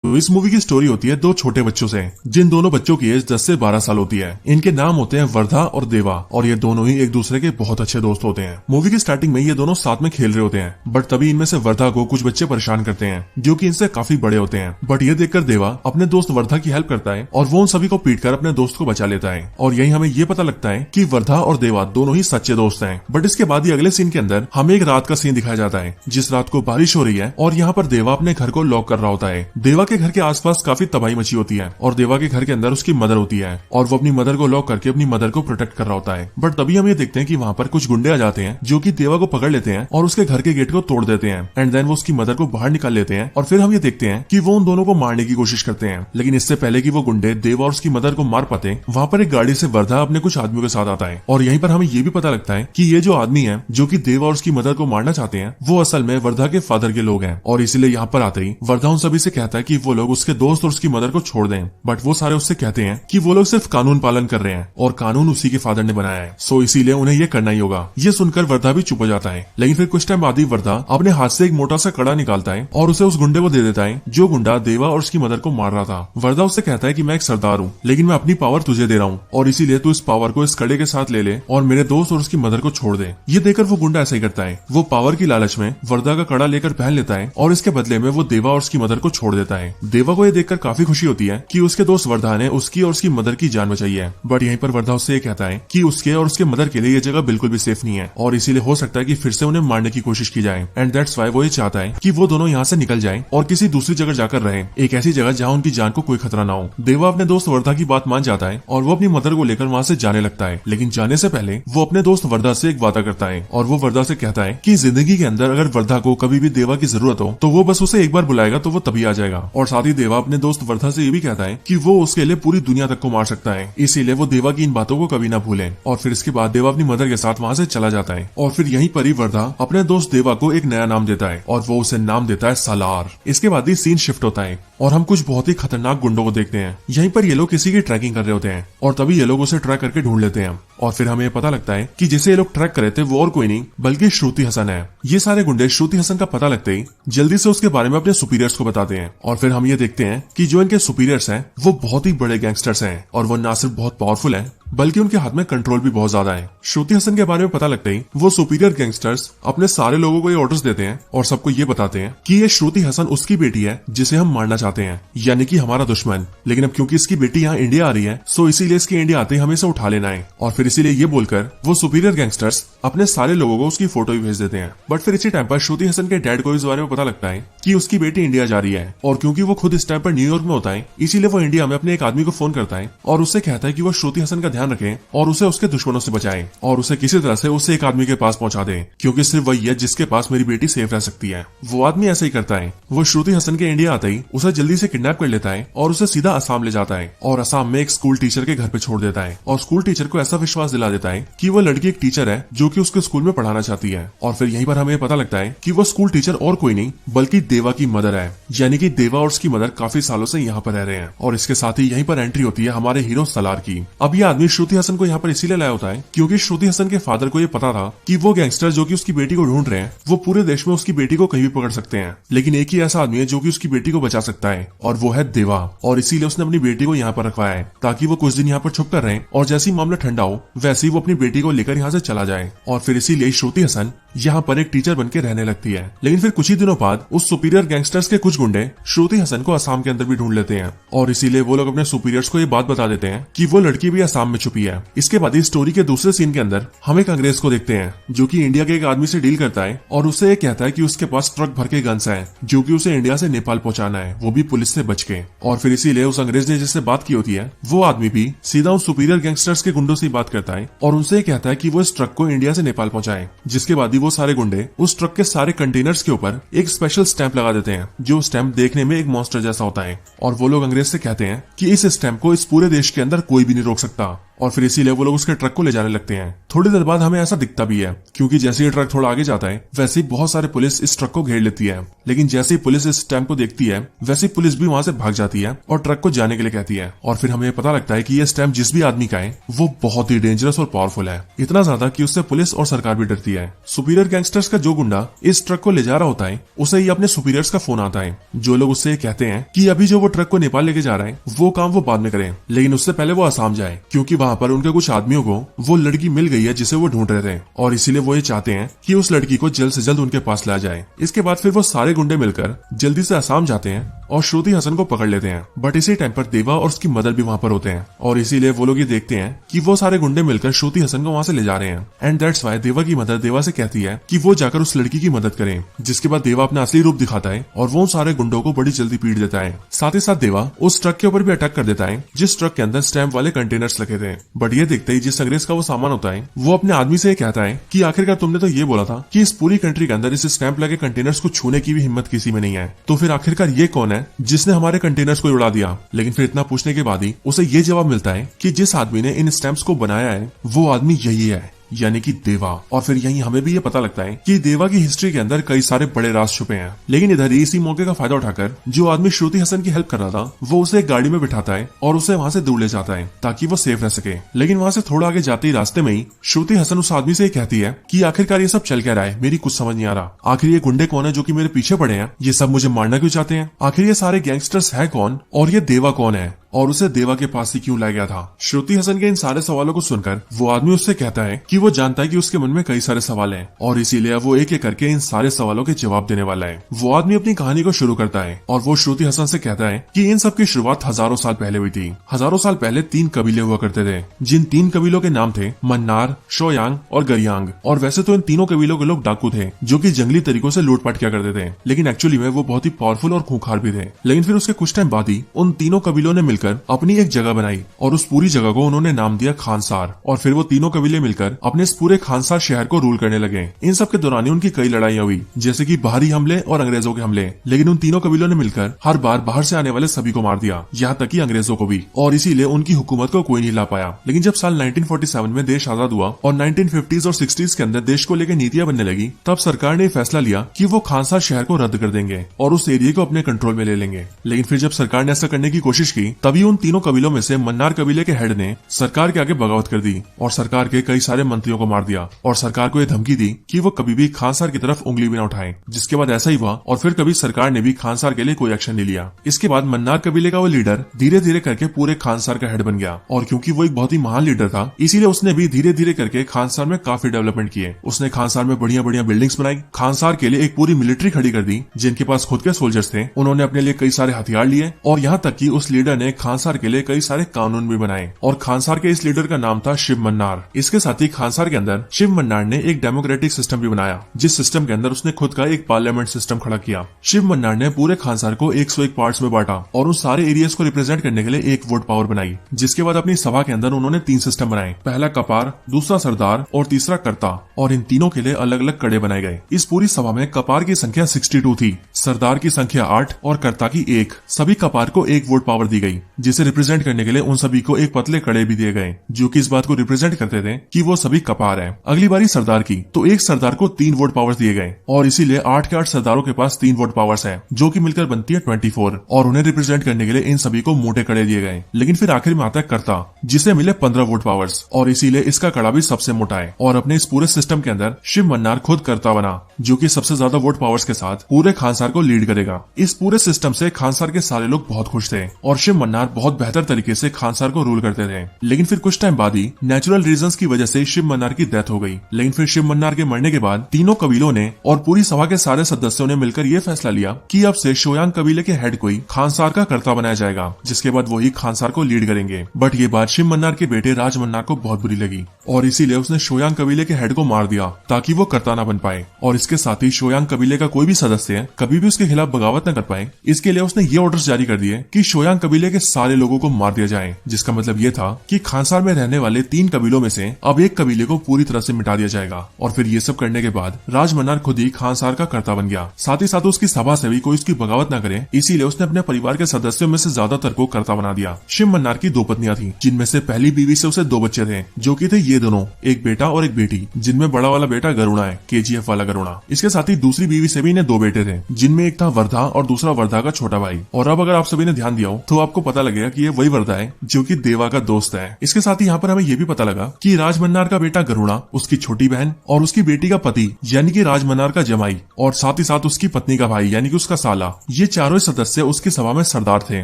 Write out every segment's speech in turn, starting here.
तो इस मूवी की स्टोरी होती है दो छोटे बच्चों से, जिन दोनों बच्चों की एज 10 से 12 साल होती है। इनके नाम होते हैं वर्धा और देवा, और ये दोनों ही एक दूसरे के बहुत अच्छे दोस्त होते हैं। मूवी की स्टार्टिंग में ये दोनों साथ में खेल रहे होते हैं, बट तभी इनमें से वर्धा को कुछ बच्चे परेशान करते हैं जो कि इनसे काफी बड़े होते हैं। बट ये देखकर देवा अपने दोस्त वर्धा की हेल्प करता है और वो उन सभी को पीटकर अपने दोस्त को बचा लेता है। और यही हमें ये पता लगता है कि वर्धा और देवा दोनों ही सच्चे दोस्त हैं। बट इसके बाद ही अगले सीन के अंदर हमें एक रात का सीन दिखाया जाता है, जिस रात को बारिश हो रही है और यहाँ पर देवा अपने घर को लॉक कर रहा होता है। देवा के घर के आसपास काफी तबाही मची होती है और देवा के घर के अंदर उसकी मदर होती है और वो अपनी मदर को लॉक करके अपनी मदर को प्रोटेक्ट कर रहा होता है। बट तभी हम ये देखते हैं कि वहाँ पर कुछ गुंडे आ जाते हैं जो कि देवा को पकड़ लेते हैं और उसके घर के गेट को तोड़ देते हैं एंड देन वो उसकी मदर को बाहर निकाल लेते हैं। और फिर हम ये देखते हैं कि वो उन दोनों को मारने की कोशिश करते हैं, लेकिन इससे पहले कि वो गुंडे देवा और उसकी मदर को मार पाते, वहाँ पर एक गाड़ी से वर्धा अपने कुछ आदमियों के साथ आता है। और यहीं पर हमें ये भी पता लगता है कि ये जो आदमी है जो कि देवा और उसकी मदर को मारना चाहते हैं, वो असल में वर्धा के फादर के लोग हैं। और इसीलिए यहाँ पर आते ही वर्धा उन सभी से कहता है कि वो लोग उसके दोस्त और उसकी मदर को छोड़ दें। बट वो सारे उससे कहते हैं कि वो लोग सिर्फ कानून पालन कर रहे हैं और कानून उसी के फादर ने बनाया है, सो इसीलिए उन्हें ये करना ही होगा। ये सुनकर वर्धा भी चुप हो जाता है, लेकिन फिर कुछ टाइम बाद ही वर्धा अपने हाथ से एक मोटा सा कड़ा निकालता है और उसे उस गुंडे को दे देता है जो गुंडा देवा और उसकी मदर को मार रहा था। वर्धा उससे कहता है कि मैं एक सरदार हूँ, लेकिन मैं अपनी पावर तुझे दे रहा हूँ और इसीलिए तू इस पावर को इस कड़े के साथ ले ले और मेरे दोस्त और उसकी मदर को छोड़ दे। ये देखकर वो गुंडा ऐसा ही करता है। वो पावर की लालच में वर्धा का कड़ा लेकर पहन लेता है और इसके बदले में वो देवा और उसकी मदर को छोड़ देता है। देवा को ये देखकर काफी खुशी होती है कि उसके दोस्त वर्धा ने उसकी और उसकी मदर की जान बचाई है। बट यहीं पर वर्धा उससे कहता है कि उसके और उसके मदर के लिए ये जगह बिल्कुल भी सेफ नहीं है और इसीलिए हो सकता है कि फिर से उन्हें मारने की कोशिश की जाए एंड दैट्स व्हाई वो ये चाहता है कि वो दोनों यहाँ से निकल जाएं और किसी दूसरी जगह जाकर रहें, एक ऐसी जगह जहाँ उनकी जान को कोई खतरा ना हो। देवा अपने दोस्त वर्धा की बात मान जाता है और वो अपनी मदर को लेकर वहाँ से जाने लगता है, लेकिन जाने से पहले वो अपने दोस्त वर्धा से एक वादा करता है और वो वर्धा से कहता है कि जिंदगी के अंदर अगर वर्धा को कभी भी देवा की जरूरत हो तो वो बस उसे एक बार बुलाएगा तो वो तभी आ जाएगा। और साथ ही देवा अपने दोस्त वर्धा से ये भी कहता है कि वो उसके लिए पूरी दुनिया तक को मार सकता है, इसीलिए वो देवा की इन बातों को कभी ना भूले। और फिर इसके बाद देवा अपनी मदर के साथ वहाँ से चला जाता है और फिर यहीं पर ही वर्धा अपने दोस्त देवा को एक नया नाम देता है और वो उसे नाम देता है सालार। इसके बाद ही सीन शिफ्ट होता है और हम कुछ बहुत ही खतरनाक गुंडों को देखते हैं। यहीं पर ये लोग किसी की ट्रैकिंग कर रहे होते हैं और तभी ये लोग उसे ट्रैक करके ढूंढ लेते हैं और फिर हमें पता लगता है कि जिसे ये लोग ट्रैक कर रहे थे वो और कोई नहीं बल्कि श्रुति हसन है। ये सारे गुंडे श्रुति हसन का पता लगते ही जल्दी से उसके बारे में अपने सुपीरियर्स को बताते हैं और फिर हम ये देखते हैं कि जो इनके सुपीरियर्स हैं वो बहुत ही बड़े गैंगस्टर्स हैं और वो ना सिर्फ बहुत पावरफुल हैं बल्कि उनके हाथ में कंट्रोल भी बहुत ज्यादा है। श्रुति हसन के बारे में पता लगते ही वो सुपीरियर गैंगस्टर्स अपने सारे लोगों को ये ऑर्डर्स देते हैं और सबको ये बताते हैं कि ये श्रुति हसन उसकी बेटी है जिसे हम मारना चाहते हैं, यानी कि हमारा दुश्मन। लेकिन अब क्योंकि इसकी बेटी यहाँ इंडिया आ रही है सो इसीलिए इसकी इंडिया आते ही हमें इसे उठा लेना है। और फिर इसीलिए ये बोलकर वो सुपीरियर गैंगस्टर्स अपने सारे लोगों को उसकी फोटो भी भेज देते हैं। बट फिर इसी टाइम पर श्रुति हसन के डैड को इस बारे में पता लगता है कि उसकी बेटी इंडिया जा रही है और क्योंकि वो खुद इस टाइम पर न्यूयॉर्क में होता है इसीलिए वो इंडिया में अपने एक आदमी को फोन करता है और उससे कहता है कि वो श्रुति हसन का ध्यान रखे और उसे उसके दुश्मनों से बचाए और उसे किसी तरह से उसे एक आदमी के पास पहुंचा दे, क्योंकि सिर्फ वही है जिसके पास मेरी बेटी सेफ रह सकती है। वो आदमी ऐसा ही करता है। वो श्रुति हसन के इंडिया आते ही उसे जल्दी से किडनैप कर लेता है और उसे सीधा असम ले जाता है और असम में एक स्कूल टीचर के घर पे छोड़ देता है और स्कूल टीचर को ऐसा विश्वास दिला देता है कि वो लड़की एक टीचर है जो कि उसके स्कूल में पढ़ाना चाहती है। और फिर यहीं पर हमें पता लगता है कि वो स्कूल टीचर और कोई नहीं बल्कि देवा की मदर है, यानी कि देवा और उसकी मदर काफी सालों से यहाँ पर रह रहे हैं। और इसके साथ ही यहीं पर एंट्री होती है हमारे हीरो सालार की। अब ये आदमी श्रुति हसन को यहाँ पर इसीलिए लाया होता है क्योंकि श्रुति हसन के फादर को ये पता था कि वो गैंगस्टर जो कि उसकी बेटी को ढूंढ रहे हैं वो पूरे देश में उसकी बेटी को कहीं भी पकड़ सकते हैं, लेकिन एक ही ऐसा आदमी है जो कि उसकी बेटी को बचा सकता है और वो है देवा। और इसीलिए उसने अपनी बेटी को यहाँ पर रखवाया है ताकि वो कुछ दिन यहाँ पर छुप कर रहे और जैसे ही मामला ठंडा हो वैसे ही वो अपनी बेटी को लेकर यहाँ से चला जाए। और फिर इसीलिए श्रुति हसन यहाँ पर एक टीचर बनकर रहने लगती है। लेकिन फिर कुछ ही दिनों बाद उस सुपीरियर गैंगस्टर्स के कुछ गुंडे श्रुति हसन को असम के अंदर भी ढूंढ लेते हैं और इसीलिए वो लोग अपने सुपीरियर्स को ये बात बता देते हैं कि वो लड़की भी असम में छुपी है। इसके बाद इस स्टोरी के दूसरे सीन के अंदर हम एक अंग्रेज को देखते हैं जो कि इंडिया के एक आदमी से डील करता है और उसे कहता है कि उसके पास ट्रक भर के गन्स है जो कि उसे इंडिया से नेपाल पहुंचाना है, वो भी पुलिस से बच के। और फिर इसीलिए उस अंग्रेज ने जिससे बात की होती है वो आदमी भी सीधा उन सुपीरियर गैंगस्टर्स के गुंडों से बात करता है और उनसे कहता है कि वो इस ट्रक को इंडिया से नेपाल पहुंचाए। जिसके बाद ही वो सारे गुंडे उस ट्रक के सारे कंटेनर्स के ऊपर एक स्पेशल स्टैंप लगा देते हैं जो स्टैंप देखने में एक मॉन्स्टर जैसा होता है और वो लोग अंग्रेज से कहते हैं कि इस स्टैंप को इस पूरे देश के अंदर कोई भी नहीं रोक सकता और फिर इसीलिए वो लोग उसके ट्रक को ले जाने लगते हैं। थोड़ी देर बाद हमें ऐसा दिखता भी है, क्योंकि जैसे ही ट्रक थोड़ा आगे जाता है वैसे ही बहुत सारे पुलिस इस ट्रक को घेर लेती है। लेकिन जैसे ही पुलिस इस स्टैम्प को देखती है वैसे ही पुलिस भी वहां से भाग जाती है और ट्रक को जाने के लिए कहती है। और फिर हमें पता लगता है कि ये स्टैम्प जिस भी आदमी का है वो बहुत ही डेंजरस और पावरफुल है, इतना ज्यादा कि उससे पुलिस और सरकार भी डरती है। सुपीरियर गैंगस्टर्स का जो गुंडा इस ट्रक को ले जा रहा होता है उसे ही अपने सुपीरियर्स का फोन आता है, जो लोग उससे कहते हैं कि अभी जो वो ट्रक को नेपाल लेके जा रहा है वो काम वो बाद में करें, लेकिन उससे पहले वो आसाम जाए, क्योंकि वहां पर उनके कुछ आदमियों को वो लड़की मिल गई है जिसे वो ढूंढ रहे थे और इसीलिए वो ये चाहते हैं कि उस लड़की को जल्द से जल्द उनके पास ला जाए। इसके बाद फिर वो सारे गुंडे मिलकर जल्दी से आसाम जाते हैं और श्रुति हसन को पकड़ लेते हैं। बट इसी टाइम पर देवा और उसकी मदर भी वहां पर होते हैं और इसीलिए वो लोग ये देखते हैं कि वो सारे गुंडे मिलकर श्रुति हसन को वहां से ले जा रहे हैं। एंड दैट्स व्हाई देवा की मदर देवा से कहती है कि वो जाकर उस लड़की की मदद करें, जिसके बाद देवा अपना असली रूप दिखाता है और वो सारे गुंडों को बड़ी जल्दी पीट देता है। साथ ही साथ देवा उस ट्रक के ऊपर भी अटैक कर देता है जिस ट्रक के अंदर स्टैम्प वाले कंटेनर्स लगे थे। बट ये देखते ही जिस अंग्रेज का वो सामान होता है वो अपने आदमी से कहता है कि आखिरकार तुमने तो ये बोला था कि इस पूरी कंट्री के अंदर इस स्टैम्प लगे कंटेनर्स को छूने की भी हिम्मत किसी में नहीं है, तो फिर आखिरकार ये कौन है जिसने हमारे कंटेनर्स को उड़ा दिया। लेकिन फिर इतना पूछने के बाद ही उसे ये जवाब मिलता है कि जिस आदमी ने इन स्टैम्प्स को बनाया है वो आदमी यही है, यानी कि देवा। और फिर यहीं हमें भी ये पता लगता है कि देवा की हिस्ट्री के अंदर कई सारे बड़े राज छुपे हैं। लेकिन इधर ही इसी मौके का फायदा उठाकर जो आदमी श्रुति हसन की हेल्प कर रहा था वो उसे एक गाड़ी में बिठाता है और उसे वहां से दूर ले जाता है ताकि वो सेफ रह सके। लेकिन वहां से थोड़ा आगे जाते ही रास्ते में ही श्रुति हसन उस आदमी से कहती है कि आखिरकार ये सब चल क्या रहा है, मेरी कुछ समझ नहीं आ रहा। आखिर ये गुंडे कौन है जो कि मेरे पीछे पड़े हैं, ये सब मुझे मारना क्यों चाहते हैं, आखिर ये सारे गैंगस्टर्स है कौन और ये देवा कौन है और उसे देवा के पास ही क्यों लाया गया था। श्रुति हसन के इन सारे सवालों को सुनकर वो आदमी उससे कहता है कि वो जानता है कि उसके मन में कई सारे सवाल हैं और इसीलिए वो एक एक करके इन सारे सवालों के जवाब देने वाला है। वो आदमी अपनी कहानी को शुरू करता है और वो श्रुति हसन से कहता है कि इन सब की शुरुआत हजारों साल पहले हुई थी। हजारों साल पहले 3 कबीले हुआ करते थे, जिन 3 कबीलों के नाम थे मन्नार, शोयांग और गरियांग। और वैसे तो इन तीनों कबीलों के लोग डाकू थे जो कि जंगली तरीकों से लूटपाट किया करते थे, लेकिन एक्चुअली में वो बहुत ही पावरफुल और खूंखार भी थे। लेकिन फिर उसके कुछ टाइम बाद ही उन तीनों कबीलों ने मिलकर अपनी एक जगह बनाई और उस पूरी जगह को उन्होंने नाम दिया खानसार। और फिर वो तीनों कबीले मिलकर अपने इस पूरे खानसार शहर को रूल करने लगे। इन सब के दौरान ही उनकी कई लड़ाइयां हुई, जैसे कि बाहरी हमले और अंग्रेजों के हमले। लेकिन उन तीनों कबीलों ने मिलकर हर बार बाहर से आने वाले सभी को मार दिया, यहाँ तक कि अंग्रेजों को भी, और इसीलिए उनकी हुकूमत को कोई नहीं ला पाया। लेकिन जब साल 1947 में देश आजाद हुआ और 1950s और 60s के अंदर देश को लेकर नीतियां बनने लगी, तब सरकार ने फैसला लिया कि वो खानसार शहर को रद्द कर देंगे और उस एरिया को अपने कंट्रोल में ले लेंगे। लेकिन फिर जब सरकार ने ऐसा करने की कोशिश की तभी उन तीनों कबीलों में से मन्नार कबीले के हेड ने सरकार के आगे बगावत कर दी और सरकार के कई सारे मंत्रियों को मार दिया और सरकार को यह धमकी दी कि वो कभी भी खानसार की तरफ उंगली भी न उठाएं। जिसके बाद ऐसा ही हुआ और फिर कभी सरकार ने भी खानसार के लिए कोई एक्शन नहीं लिया। इसके बाद मन्नार कबीले का वो लीडर धीरे धीरे करके पूरे खानसार का हेड बन गया और क्योंकि वो एक बहुत ही महान लीडर था इसीलिए उसने भी धीरे धीरे करके खानसार में काफी डेवलपमेंट किए। उसने खानसार में बढ़िया बढ़िया बिल्डिंग्स बनाई, खानसार के लिए एक पूरी मिलिट्री खड़ी कर दी जिनके पास खुद के सोल्जर्स थे। उन्होंने अपने लिए कई सारे हथियार लिए और यहाँ तक कि उस लीडर ने खानसार के लिए कई सारे कानून भी बनाए और खानसार के इस लीडर का नाम था शिव मन्नार। इसके साथ ही खानसार के अंदर शिव मन्नार ने एक डेमोक्रेटिक सिस्टम भी बनाया, जिस सिस्टम के अंदर उसने खुद का एक पार्लियामेंट सिस्टम खड़ा किया। शिव मन्नार ने पूरे खानसार को 101 पार्ट्स में बांटा और उन सारे एरियाज को रिप्रेजेंट करने के लिए एक वोट पावर बनाई। जिसके बाद अपनी सभा के अंदर उन्होंने 3 सिस्टम बनाए, पहला कपार, दूसरा सरदार और तीसरा कर्ता, और इन तीनों के लिए अलग अलग कड़े बनाए गए। इस पूरी सभा में कपार की संख्या 62 थी, सरदार की संख्या 8 और कर्ता की 1। सभी कपार को एक वोट पावर दी गई, जिसे रिप्रेजेंट करने के लिए उन सभी को एक पतले कड़े भी दिए गए जो कि इस बात को रिप्रेजेंट करते थे कि वो सभी कपार हैं। अगली बारी सरदार की तो एक सरदार को 3 वोट पावर्स दिए गए और इसीलिए 8 के 8 सरदारों के पास 3 वोट पावर्स हैं, जो कि मिलकर बनती है 24 और उन्हें रिप्रेजेंट करने के लिए इन सभी को मोटे कड़े दिए गए। लेकिन फिर आखिर में आता है कर्ता, जिसे मिले 15 वोट पावर्स और इसीलिए इसका कड़ा भी सबसे मोटा है। और अपने इस पूरे सिस्टम के अंदर शिव मन्नार खुद कर्ता बना, जो कि सबसे ज्यादा वोट पावर्स के साथ पूरे खानसार को लीड करेगा। इस पूरे सिस्टम से खानसार के सारे लोग बहुत खुश थे और शिव मन्नार बहुत बेहतर तरीके से खानसार को रूल करते थे। लेकिन फिर कुछ टाइम बाद ही नेचुरल रीजंस की वजह से शिव मन्नार की डेथ हो गई। लेकिन फिर शिव मन्नार के मरने के बाद तीनों कबीलों ने और पूरी सभा के सारे सदस्यों ने मिलकर ये फैसला लिया कि अब से शोयांग कबीले के हेड को ही खानसार का कर्ता बनाया जाएगा, जिसके बाद वही खानसार को लीड करेंगे। बट ये बात शिव मन्नार के बेटे राज मन्नार को बहुत बुरी लगी और इसीलिए उसने शोयांग कबीले के हेड को मार दिया ताकि वो कर्ता न बन पाए। और इसके साथ ही शोयांग कबीले का कोई भी सदस्य कभी भी उसके खिलाफ बगावत न कर पाए, इसके लिए उसने ये ऑर्डर्स जारी कर दिए कि शोयांग कबीले के सारे लोगों को मार दिया जाए, जिसका मतलब ये था कि खानसार में रहने वाले 3 कबीलों में से अब एक कबीले को पूरी तरह से मिटा दिया जाएगा। और फिर ये सब करने के बाद राजमन्नार खुद ही खानसार का कर्ता बन गया। साथ ही साथ उसकी सभा से भी कोई उसकी बगावत न करे, इसीलिए उसने अपने परिवार के सदस्यों में से ज्यादातर को कर्ता बना दिया। शिव मन्नार की 2 पत्नियां थी, जिनमें से पहली बीवी से उसे 2 बच्चे थे, जो कि थे ये दोनों, एक बेटा और एक बेटी, जिनमें बड़ा वाला बेटा गरुड़ा है, KGF वाला गरुड़ा। इसके साथ ही दूसरी बीवी से भी इन्हें 2 बेटे थे, जिनमें एक था वर्धा और दूसरा वर्धा का छोटा भाई। और अब अगर आप सभी ने ध्यान दिया हो तो आपको पता लगेगा कि ये वही वर्धा है जो कि देवा का दोस्त है। इसके साथ ही यहाँ पर हमें ये भी पता लगा कि राजमन्नार का बेटा गरुड़ा, उसकी छोटी बहन और उसकी बेटी का पति यानी कि राजमन्नार का जमाई, और साथ ही साथ उसकी पत्नी का भाई यानी कि उसका साला, ये चारों सदस्य उसकी सभा में सरदार थे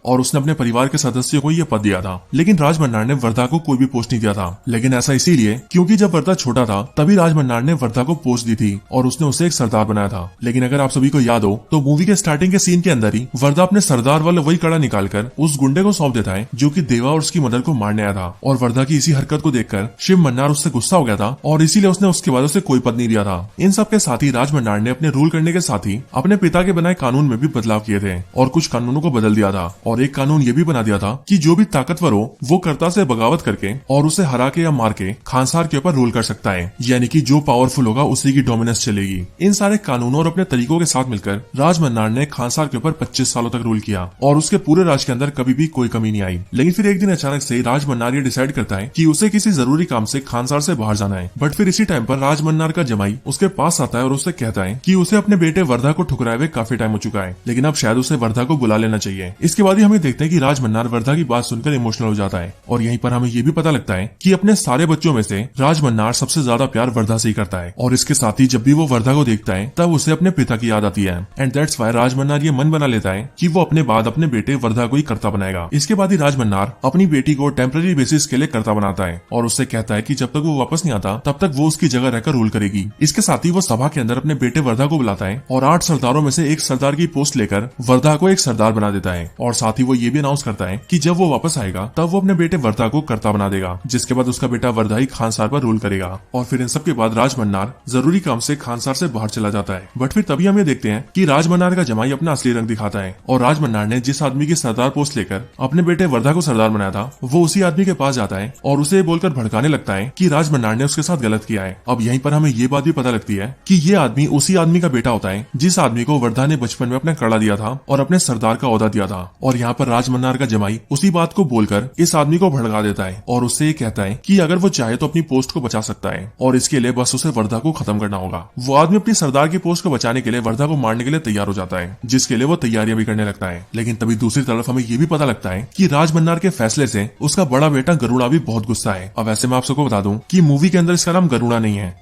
और उसने अपने परिवार के सदस्यों को यह पद दिया था। लेकिन राजमन्नार ने वर्धा को कोई भी पोस्ट नहीं दिया था। लेकिन ऐसा इसीलिए क्योंकि जब वर्धा छोटा था तभी राजमन्नार ने वर्धा को पोस्ट दी थी और उसने उसे एक सरदार बनाया था। लेकिन अगर आप सभी को याद हो तो मूवी के स्टार्टिंग के सीन के अंदर ही वर्धा अपने सरदार वाला वही कड़ा निकालकर उस गुंडे को सौंप देता है जो कि देवा और उसकी मदर को मारने आया था। और वर्धा की इसी हरकत को देखकर शिव मन्नार उससे गुस्सा हो गया था और इसीलिए उसने उसके बाद उसे कोई पद नहीं दिया था। इन सब के साथ ही राजमन्नार ने अपने रूल करने के साथ ही अपने पिता के बनाए कानून में भी बदलाव किए थे और कुछ कानूनों को बदल दिया था। और एक कानून ये भी बना दिया था कि जो भी ताकतवर हो वो कर्ता से बगावत करके और उसे हरा के या मार के खानसार के ऊपर रूल कर सकता है, यानी कि जो पावरफुल होगा उसी की डोमिनेंस चलेगी। इन सारे कानूनों और अपने तरीकों के साथ मिलकर राजमन्नार ने खानसार के ऊपर 25 सालों तक रूल किया और उसके पूरे राज के अंदर कभी भी कोई कमी नहीं आई। लेकिन फिर एक दिन अचानक से राजमन्नार ये डिसाइड करता है कि उसे किसी जरूरी काम से खानसार से बाहर जाना है। बट फिर इसी टाइम पर राजमन्नार का जमाई उसके पास आता है और उससे कहता है कि उसे अपने बेटे वर्धा को ठुकराए हुए काफी टाइम हो चुका है, लेकिन अब शायद उसे वर्धा को बुला लेना चाहिए। इसके बाद ही हमें देखते हैं कि राजमन्नार वर्धा की बात सुनकर इमोशनल हो जाता है और यहीं पर हमें ये भी पता लगता है कि अपने सारे बच्चों में से राजमन्नार सबसे ज्यादा प्यार वर्धा से ही करता है। और इसके साथ ही जब भी वो वर्धा को देखता है तब उसे अपने पिता की याद आती है एंड दैट्स व्हाई राजमन्नार ये मन बना लेता है कि वो अपने बाद अपने बेटे वर्धा को ही कर्ता बनाएगा। इसके बाद ही राजमन्नार अपनी बेटी को टेम्पररी बेसिस के लिए कर्ता बनाता है और उससे कहता है कि जब तक वो वापस नहीं आता तब तक वो उसकी जगह रहकर रूल करेगी। इसके साथ ही वो सभा के अंदर अपने बेटे वर्धा को बुलाता है और 8 सरदारों में से एक सरदार की पोस्ट लेकर वर्धा को एक सरदार बना देता है। और साथ ही वो ये भी अनाउंस करता है कि जब वो वापस आएगा तब वो अपने बेटे वर्धा को कर्ता बना देगा, जिसके बाद उसका बेटा वर्धा ही खानसार पर रूल करेगा। और फिर इन सब के बाद राजमन्नार जरूरी काम से खानसार से बाहर चला जाता है। बट फिर तभी हम ये देखते हैं कि राजमन्नार का जमाई अपना असली रंग दिखाता है और राजमन्नार ने जिस आदमी की सरदार पोस्ट लेकर अपने बेटे वर्धा को सरदार बनाया था वो उसी आदमी के पास जाता है और उसे बोलकर भड़काने लगता है कि राजमन्नार ने उसके साथ गलत किया है। अब यहीं पर हमें ये बात भी पता लगती है कि ये आदमी उसी आदमी का बेटा होता है जिस आदमी को वर्धा ने बचपन में अपना कड़ा दिया था और अपने सरदार का ओहदा दिया था। और यहाँ पर राजमन्नार का जमाई उसी बात को बोलकर इस आदमी को भड़का देता है और उससे ये कहता है कि अगर वो चाहे तो अपनी पोस्ट को बचा सकता है और इसके लिए बस उसे वर्धा को खत्म करना होगा। वो आदमी अपनी सरदार की पोस्ट को बचाने के लिए वर्धा को मारने के लिए तैयार हो जाता है, जिसके लिए वो तैयारियां भी करने लगता है। लेकिन तभी दूसरी तरफ हमें ये भी पता लगता है कि राजमन्नार के फैसले से उसका बड़ा बेटा गरुड़ा भी बहुत गुस्सा है। अब वैसे मैं आप सबको बता दूं कि मूवी के अंदर इसका नाम गरुड़ा नहीं है।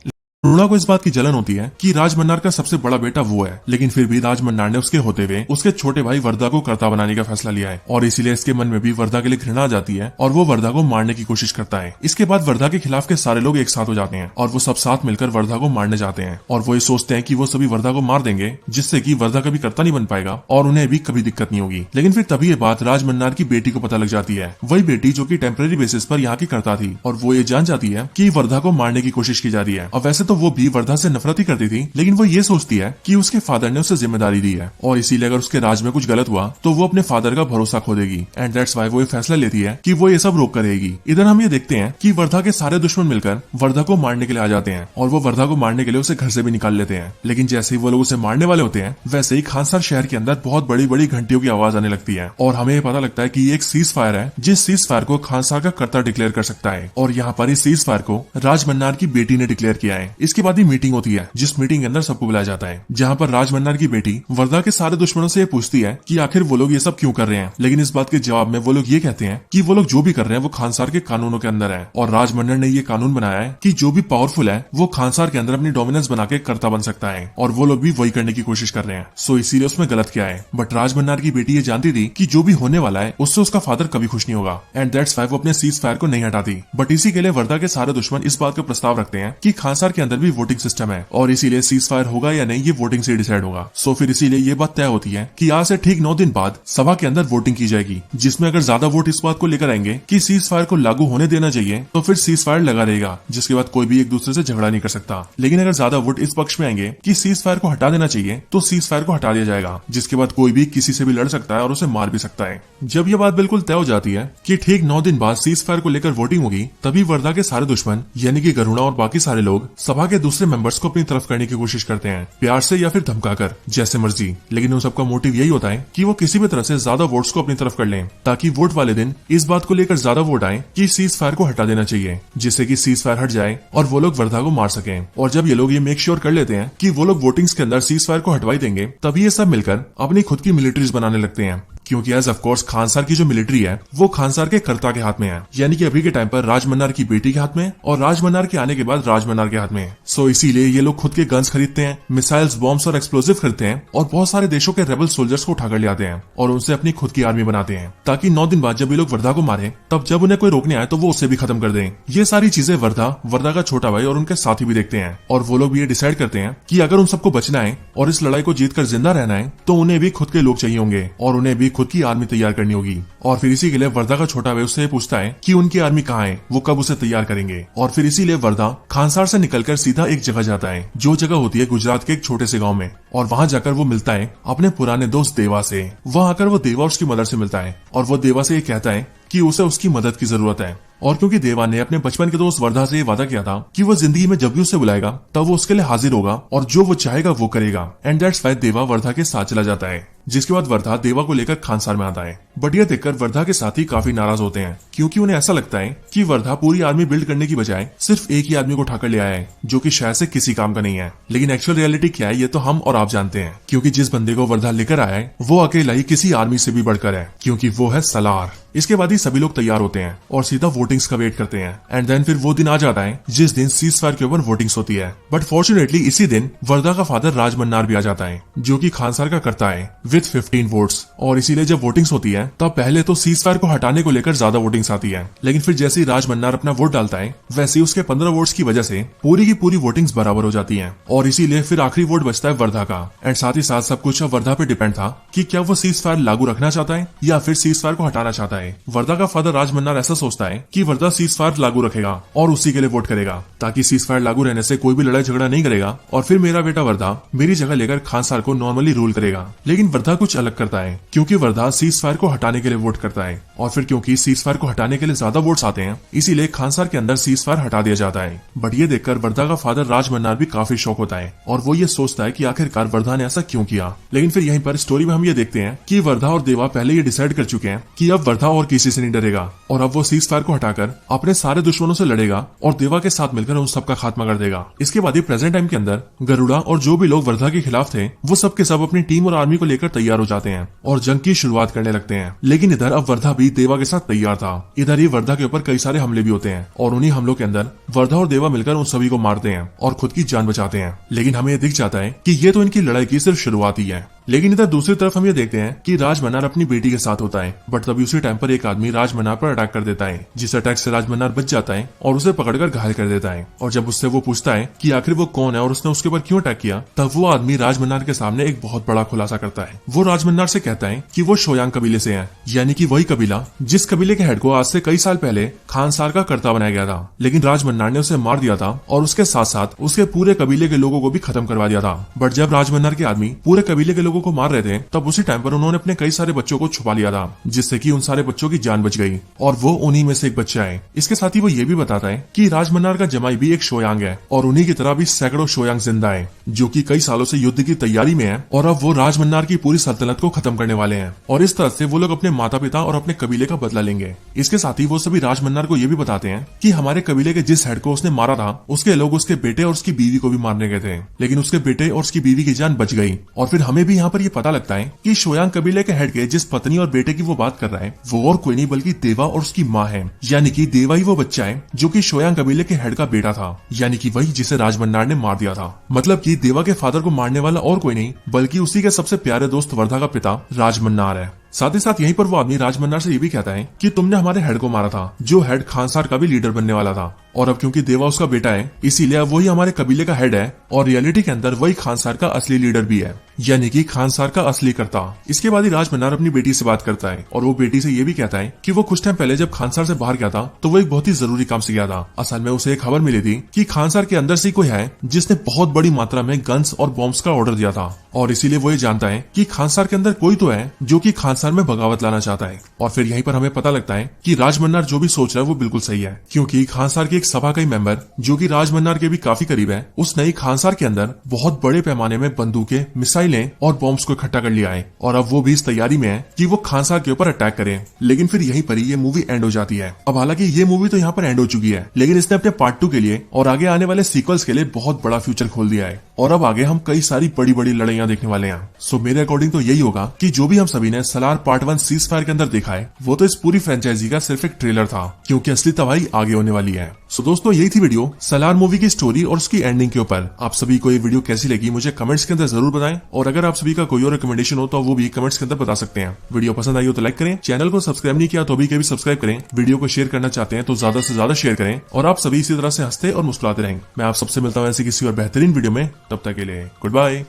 गरुड़ा को इस बात की जलन होती है कि राजमन्नार का सबसे बड़ा बेटा वो है, लेकिन फिर भी राजमन्नार ने उसके होते हुए उसके छोटे भाई वर्धा को कर्ता बनाने का फैसला लिया है और इसीलिए इसके मन में भी वर्धा के लिए घृणा आ जाती है और वो वर्धा को मारने की कोशिश करता है। इसके बाद वर्धा के खिलाफ के सारे लोग एक साथ हो जाते हैं और वो सब साथ मिलकर वर्धा को मारने जाते हैं और वो ये सोचते हैं कि वो सभी वर्धा को मार देंगे जिससे कि वर्धा कभी कर्ता नहीं बन पाएगा और उन्हें भी कभी दिक्कत नहीं होगी। लेकिन फिर तभी ये बात राजमन्नार की बेटी को पता लग जाती है, वही बेटी जो कि टेम्पररी बेसिस पर यहाँ की कर्ता थी, और वो ये जान जाती है कि वर्धा को मारने की कोशिश की जा रही है। अब वैसे तो वो भी वर्धा से नफरत ही करती थी, लेकिन वो ये सोचती है कि उसके फादर ने उसे जिम्मेदारी दी है और इसीलिए अगर उसके राज में कुछ गलत हुआ तो वो अपने फादर का भरोसा खो देगी एंड दैट्स व्हाई वो ये फैसला लेती है कि वो ये सब रोक करेगी। इधर हम ये देखते हैं कि वर्धा के सारे दुश्मन मिलकर वर्धा को मारने के लिए आ जाते हैं और वो वर्धा को मारने के लिए उसे घर से भी निकाल लेते हैं। लेकिन जैसे ही वो लोग उसे मारने वाले होते हैं वैसे ही खानसार शहर के अंदर बहुत बड़ी बड़ी घंटियों की आवाज आने लगती है और हमें पता लगता है कि ये एक सीज फायर है जिस सीज फायर को खानसार का कर्ता डिक्लेयर कर सकता है और यहाँ पर इस सीज फायर को राजमन्नार की बेटी ने डिक्लेयर किया है। इसके बाद ही मीटिंग होती है जिस मीटिंग के अंदर सबको बुलाया जाता है, जहाँ पर राजमन्नार की बेटी वर्धा के सारे दुश्मनों से ये पूछती है कि आखिर वो लोग ये सब क्यों कर रहे हैं। लेकिन इस बात के जवाब में वो लोग ये कहते हैं कि वो लोग जो भी कर रहे हैं वो खानसार के कानूनों के अंदर है और राजमन्नार ने ये कानून बनाया है कि जो भी पावरफुल है वो खानसार के अंदर अपनी डोमिनेंस बना के कर्ता बन सकता है और वो लोग भी वही करने की कोशिश कर रहे हैं। सो इसीलिए उसमें गलत क्या है। बट राजमन्नार की बेटी ये जानती थी कि जो भी होने वाला है उससे उसका फादर कभी खुश नहीं होगा एंड दैट्स व्हाई वो अपने सीज फायर को नहीं हटाती। बट इसी के लिए वर्धा के सारे दुश्मन इस बात का प्रस्ताव रखते हैं कि खानसार के अंदर भी वोटिंग सिस्टम है और इसीलिए सीज फायर होगा या नहीं ये वोटिंग से डिसाइड होगा। सो फिर इसीलिए ये बात तय होती है कि आज से ठीक 9 दिन बाद सभा के अंदर वोटिंग की जाएगी, जिसमें अगर ज्यादा वोट इस बात को लेकर आएंगे कि सीज फायर को लागू होने देना चाहिए तो फिर सीज फायर लगा रहेगा, जिसके बाद कोई भी एक दूसरे से झगड़ा नहीं कर सकता। लेकिन अगर ज्यादा वोट इस पक्ष में आएंगे कि सीज फायर को हटा देना चाहिए तो सीज फायर को हटा दिया जाएगा, जिसके बाद कोई भी किसी से भी लड़ सकता है और उसे मार भी सकता है। जब यह बात बिल्कुल तय हो जाती है कि ठीक 9 दिन बाद सीज फायर को लेकर वोटिंग होगी, तभी वर्धा के सारे दुश्मन यानी कि गरुड़ा और बाकी सारे लोग सभा के दूसरे मेंबर्स को अपनी तरफ करने की कोशिश करते हैं, प्यार से या फिर धमकाकर, जैसे मर्जी। लेकिन उन सबका मोटिव यही होता है कि वो किसी भी तरह से ज्यादा वोट्स को अपनी तरफ कर लें, ताकि वोट वाले दिन इस बात को लेकर ज्यादा वोट आए कि सीज फायर को हटा देना चाहिए, जिससे कि सीज फायर हट जाए और वो लोग वर्धा को मार सकें। और जब ये लोग ये मेक श्योर कर लेते हैं कि वो लोग वोटिंग्स के अंदर सीज फायर को हटवाई देंगे, तभी ये सब मिलकर अपनी खुद की मिलिट्रीज बनाने लगते हैं, क्योंकि एज ऑफ कोर्स खानसार की जो मिलिट्री है वो खानसार के कर्ता के हाथ में है, यानी कि अभी के टाइम पर राजमन्नार की बेटी के हाथ में और राजमन्नार के आने के बाद राजमन्नार के हाथ में। सो इसीलिए ये लोग खुद के गन्स खरीदते हैं, मिसाइल्स, बॉम्ब्स और एक्सप्लोजिव खरीदते हैं और बहुत सारे देशों के रेबल सोल्जर्स को उठाकर ले आते हैं और उनसे अपनी खुद की आर्मी बनाते हैं, ताकि 9 दिन बाद जब ये लोग वर्धा को मारे तब जब उन्हें कोई रोकने आए तो वो उसे भी खत्म कर दें। ये सारी चीजें वर्धा का छोटा भाई और उनके साथी भी देखते हैं और वो लोग भी ये डिसाइड करते हैं कि अगर उन सबको बचना है और इस लड़ाई को जीतकर जिंदा रहना है तो उन्हें भी खुद के लोग चाहिए होंगे और उन्हें भी खुद की आर्मी तैयार करनी होगी। और फिर इसी के लिए वर्धा का छोटा भाई उससे पूछता है कि उनकी आर्मी कहाँ है, वो कब उसे तैयार करेंगे। और फिर इसीलिए वर्धा खानसार से निकलकर सीधा एक जगह जाता है, जो जगह होती है गुजरात के एक छोटे से गांव में, और वहां जाकर वो मिलता है अपने पुराने दोस्त देवा से। वहां आकर वो देवा और उसकी मदर से मिलता है और वो देवा से ये कहता है कि उसे उसकी मदद की जरूरत है। और क्योंकि देवा ने अपने बचपन के दोस्त वर्धा से ये वादा किया था कि वो जिंदगी में जब भी उसे बुलाएगा तब वो उसके लिए हाजिर होगा और जो वो चाहेगा वो करेगा, एंड दैट्स व्हाई देवा वर्धा के साथ चला जाता है। जिसके बाद वर्धा देवा को लेकर खानसार में आता है, बट यह देखकर वर्धा के साथी काफी नाराज होते हैं, क्योंकि उन्हें ऐसा लगता है कि वर्धा पूरी आर्मी बिल्ड करने की बजाय सिर्फ एक ही आदमी को उठाकर ले आया है, जो कि शायद से किसी काम का नहीं है। लेकिन एक्चुअल रियलिटी क्या है ये तो हम और आप जानते हैं, क्योंकि जिस बंदे को वर्धा लेकर आया है वो अकेला ही किसी आर्मी से भी बढ़कर है, क्योंकि वो है सलार। इसके बाद ही सभी लोग तैयार होते हैं और सीधा वोटिंग्स का वेट करते हैं, एंड देन फिर वो दिन आ जाता है जिस दिन सीज फायर के ऊपर वोटिंग्स होती है। बट फॉर्चुनेटली इसी दिन वर्धा का फादर राजमन्नार भी आ जाता है, जो कि खानसार का करता है विद 15 वोट्स। और इसीलिए जब वोटिंग्स होती है तब पहले तो सीज फायर को हटाने को लेकर ज्यादा वोटिंग्स आती है, लेकिन फिर जैसे ही राजमन्नार अपना वोट डालता है वैसे ही उसके 15 वोट्स की वजह से पूरी की पूरी वोटिंग्स बराबर हो जाती है। और इसीलिए फिर आखिरी वोट बचता है वर्धा का, एंड साथ ही साथ सब कुछ अब वर्धा पे डिपेंड था कि क्या वो सीज फायर लागू रखना चाहता है या फिर सीज फायर को हटाना चाहता है। वर्धा का फादर राजमन्नार ऐसा सोचता है कि वर्धा सीज फायर लागू रखेगा और उसी के लिए वोट करेगा, ताकि सीज फायर लागू रहने से कोई भी लड़ाई झगड़ा नहीं करेगा और फिर मेरा बेटा वर्धा मेरी जगह लेकर खानसार को नॉर्मली रूल करेगा। लेकिन वर्धा कुछ अलग करता है, क्योंकि वर्धा सीज फायर को हटाने के लिए वोट करता है, और फिर क्योंकि सीज फायर को हटाने के लिए ज्यादा वोट्स आते हैं इसीलिए खानसार के अंदर सीज फायर हटा दिया जाता है। बट ये देखकर वर्धा का फादर राजमन्नार भी काफी शॉक होता है और वो ये सोचता है कि आखिरकार वर्धा ने ऐसा क्यों किया। लेकिन फिर यहीं पर स्टोरी में हम ये देखते हैं कि वर्धा और देवा पहले ये डिसाइड कर चुके हैं कि अब वर्धा और किसी से नहीं डरेगा और अब वो सीज फायर को हटाकर अपने सारे दुश्मनों से लड़ेगा और देवा के साथ मिलकर उन सबका खात्मा कर देगा। इसके बाद ही प्रेजेंट टाइम के अंदर गरुड़ा और जो भी लोग वर्धा के खिलाफ थे वो सब के सब अपनी टीम और आर्मी को लेकर तैयार हो जाते हैं और जंग की शुरुआत करने लगते हैं। लेकिन इधर अब वर्धा भी देवा के साथ तैयार था। इधर ही वर्धा के ऊपर कई सारे हमले भी होते हैं और उन्हीं हमलों के अंदर वर्धा और देवा मिलकर उन सभी को मारते हैं और खुद की जान बचाते हैं। लेकिन हमें दिख जाता है कि ये तो इनकी लड़ाई की सिर्फ शुरुआत ही है। लेकिन इधर दूसरी तरफ हम ये देखते हैं कि राजमन्नार अपनी बेटी के साथ होता है, बट तभी उसी टाइम पर एक आदमी राजमन्नार पर अटैक कर देता है, जिस अटैक से राजमन्नार बच जाता है और उसे पकड़कर घायल कर देता है। और जब उससे वो पूछता है कि आखिर वो कौन है और उसने उसके ऊपर क्यों अटैक किया, तब वो आदमी राजमन्नार के सामने एक बहुत बड़ा खुलासा करता है। वो राजमन्नार से कहता है कि वो शोयांग कबीले से है, यानी कि वही कबीला जिस कबीले के हेड को आज से कई साल पहले खानसार का कर्ता बनाया गया था। लेकिन राजमन्नार ने उसे मार दिया था और उसके साथ साथ उसके पूरे कबीले के लोगों को भी खत्म करवा दिया था। बट जब राजमन्नार के आदमी पूरे कबीले के लोगों को मार रहे थे तब उसी टाइम पर उन्होंने अपने कई सारे बच्चों को छुपा लिया था, जिससे कि उन सारे बच्चों की जान बच गई और वो उन्हीं में से एक बच्चा है। इसके साथ ही वो ये भी बताता है कि राजमन्नार का जमाई भी एक शोयांग है और उन्हीं की तरह भी सैकड़ों शोयांग जिंदा है, जो कि कई सालों से युद्ध की तैयारी में है और अब वो राजमन्नार की पूरी सल्तनत को खत्म करने वाले हैं और इस तरह से वो लोग अपने माता पिता और अपने कबीले का बदला लेंगे। इसके साथ ही वो सभी राजमन्नार को ये भी बताते हैं कि हमारे कबीले के जिस हेड को उसने मारा था उसके लोग उसके बेटे और उसकी बीवी को भी मारने गए थे, लेकिन उसके बेटे और उसकी बीवी की जान बच गई। और फिर हमें भी यहाँ पर ये पता लगता है कि शोयांग कबीले के हेड के जिस पत्नी और बेटे की वो बात कर रहा है वो और कोई नहीं बल्कि देवा और उसकी माँ है, यानी कि देवा ही वो बच्चा है जो कि शोयांग कबीले के हेड का बेटा था, यानी कि वही जिसे राजमन्नार ने मार दिया था। मतलब कि देवा के फादर को मारने वाला और कोई नहीं बल्कि उसी के सबसे प्यारे दोस्त वर्धा का पिता राजमन्नार है। साथ ही साथ यहीं पर वो आदमी राज मन्नार से ये भी कहता है कि तुमने हमारे हेड को मारा था, जो हेड खानसार का भी लीडर बनने वाला था, और अब क्योंकि देवा उसका बेटा है इसीलिए अब वही हमारे कबीले का हेड है और रियलिटी के अंदर वही खानसार का असली लीडर भी है, यानी कि खानसार का असली कर्ता। इसके बाद ही राज मन्नार अपनी बेटी से बात करता है और वो बेटी से ये भी कहता है कि वो कुछ टाइम पहले जब खानसार से बाहर गया था तो वो एक बहुत ही जरूरी काम से गया था। असल में उसे एक खबर मिली थी कि खानसार के अंदर से कोई है जिसने बहुत बड़ी मात्रा में गन्स और बॉम्ब्स का ऑर्डर दिया था, और इसीलिए वो ये जानता है कि खानसार के अंदर कोई तो है जो कि खानसार में बगावत लाना चाहता है। और फिर यहीं पर हमें पता लगता है कि राज मन्नार जो भी सोच रहा है वो बिल्कुल सही है, क्योंकि खानसार की एक सभा का ही मेंबर जो कि राज मन्नार के भी काफी करीब है, उसने ही खानसार के अंदर बहुत बड़े पैमाने में बंदूकें, मिसाइलें और बॉम्ब्स को इकट्ठा कर लिया है, और अब वो भी इस तैयारी में है कि वो खानसार के ऊपर अटैक करे। लेकिन फिर यहीं पर ही ये मूवी एंड हो जाती है। अब हालांकि ये मूवी तो यहाँ पर एंड हो चुकी है, लेकिन इसने अपने पार्ट 2 के लिए और आगे आने वाले सीक्वल्स के लिए बहुत बड़ा फ्यूचर खोल दिया है, और अब आगे हम कई सारी बड़ी बड़ी लड़ाइयां देखने वाले हैं। सो मेरे अकॉर्डिंग तो यही होगा कि जो भी हम सभी ने सलार पार्ट 1 सीज फायर के अंदर देखा है वो तो इस पूरी फ्रेंचाइजी का सिर्फ एक ट्रेलर था, क्योंकि असली तबाही आगे होने वाली है। सो दोस्तों यही थी वीडियो सलार मूवी की स्टोरी और उसकी एंडिंग के ऊपर। आप सभी को ये वीडियो कैसी लगी मुझे कमेंट्स के अंदर जरूर बताएं, और अगर आप सभी का कोई और रिकमेंडेशन हो तो वो भी कमेंट्स के अंदर बता सकते हैं। वीडियो पसंद आई हो तो लाइक करें, चैनल को सब्सक्राइब नहीं किया तो अभी कभी सब्सक्राइब करें, वीडियो को शेयर करना चाहते हैं तो ज्यादा से ज्यादा शेयर करें, और आप सभी इसी तरह से हंसते और मुस्कुराते रहें। मैं आप सबसे मिलता हूँ ऐसी किसी और बेहतरीन वीडियो में, तब तक के लिए गुड बाय।